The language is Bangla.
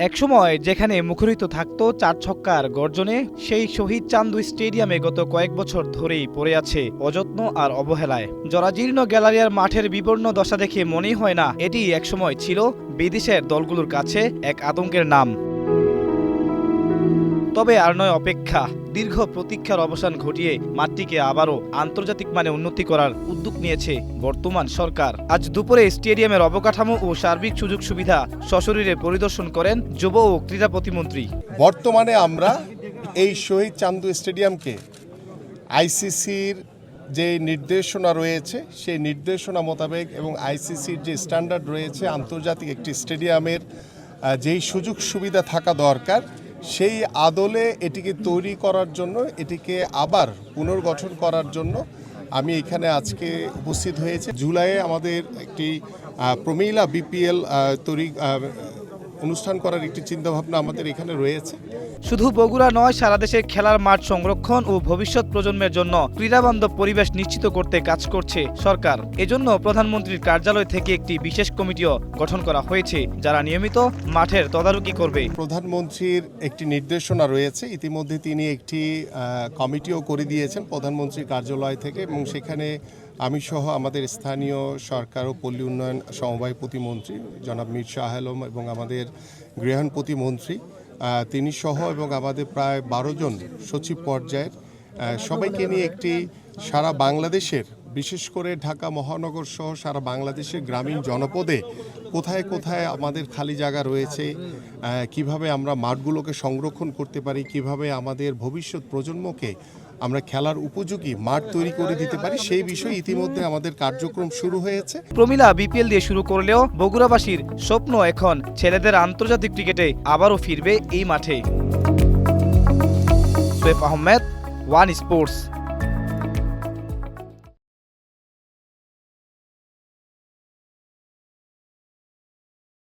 একসময় যেখানে মুখরিত থাকতো চার ছক্কার গর্জনে, সেই শহীদ চান্দু স্টেডিয়ামে গত কয়েক বছর ধরেই পড়ে আছে অযত্ন আর অবহেলায়। জরাজীর্ণ গ্যালারিয়ার মাঠের বিবর্ণ দশা দেখে মনেই হয় না এটি একসময় ছিল বিদেশের দলগুলোর কাছে এক আতঙ্কের নাম। তবে আর নয় অপেক্ষা, দীর্ঘ প্রতীক্ষার অবসান ঘটিয়ে মাঠটিকে আবারও আন্তর্জাতিক মানে উন্নতি করার উদ্যোগ নিয়েছে বর্তমান সরকার। আজ দুপুরে স্টেডিয়ামের অবকাঠামো ও সার্বিক সুযোগ সুবিধা সশরীরে পরিদর্শন করেন যুব ও ক্রীড়া প্রতিমন্ত্রী। বর্তমানে আমরা এই শহীদ চান্দু স্টেডিয়ামকে আইসিসির যে নির্দেশনা রয়েছে সেই নির্দেশনা মোতাবেক এবং আইসিসির যে স্ট্যান্ডার্ড রয়েছে আন্তর্জাতিক একটি স্টেডিয়ামের যেই সুযোগ সুবিধা থাকা দরকার সেই আদলে এটিকে তৈরি করার জন্য, এটিকে আবার পুনর্গঠন করার জন্য আমি এখানে আজকে উপস্থিত হয়েছে। জুলাইয়ে আমাদের একটি প্রমিলা বিপিএল তৈরি অনুষ্ঠান করার একটি চিন্তাভাবনা আমাদের এখানে রয়েছে। শুধু বগুড়া নয়, সারা দেশে খেলার মাঠ সংরক্ষণ ও ভবিষ্যৎ প্রজন্মের জন্য ক্রীড়াবান্ধব পরিবেশ নিশ্চিত করতে কাজ করছে সরকার। এজন্য প্রধানমন্ত্রীর কার্যালয় থেকে একটি বিশেষ কমিটিও গঠন করা হয়েছে, যারা নিয়মিত মাঠের তদারকি করবে। প্রধানমন্ত্রীর একটি নির্দেশনা রয়েছে, ইতিমধ্যে তিনি একটি কমিটিও করে দিয়েছেন প্রধানমন্ত্রীর কার্যালয় থেকে, এবং সেখানে আমি সহ আমাদের স্থানীয় সরকার ও পল্লী উন্নয়ন সমবায় প্রতিমন্ত্রী জনাব মীর শাহ আলম এবং আমাদের গৃহায়ণ প্রতিমন্ত্রী তিনি সহ এবং আমাদের প্রায় 12 জন সচিব পর্যায়ের সবাইকে নিয়ে একটি সারা বাংলাদেশের, বিশেষ করে ঢাকা মহানগর সহ সারা বাংলাদেশের গ্রামীণ জনপদে কোথায় কোথায় আমাদের খালি জায়গা রয়েছে, কিভাবে আমরা মাঠগুলোকে সংরক্ষণ করতে পারি, কিভাবে আমাদের ভবিষ্যৎ প্রজন্মকে আমরা খেলার উপযোগী মাঠ তৈরি করে দিতে পারি, সেই বিষয়ে ইতিমধ্যে আমাদের কার্যক্রম শুরু হয়েছে। প্রমিলা বিপিএল দিয়ে শুরু করলেও বগুড়াবাসীর স্বপ্ন এখন ছেলেদের আন্তর্জাতিক ক্রিকেটে আবারও ফিরবে এই মাঠে। সোয়েব আহমেদ, ওয়ান স্পোর্টস।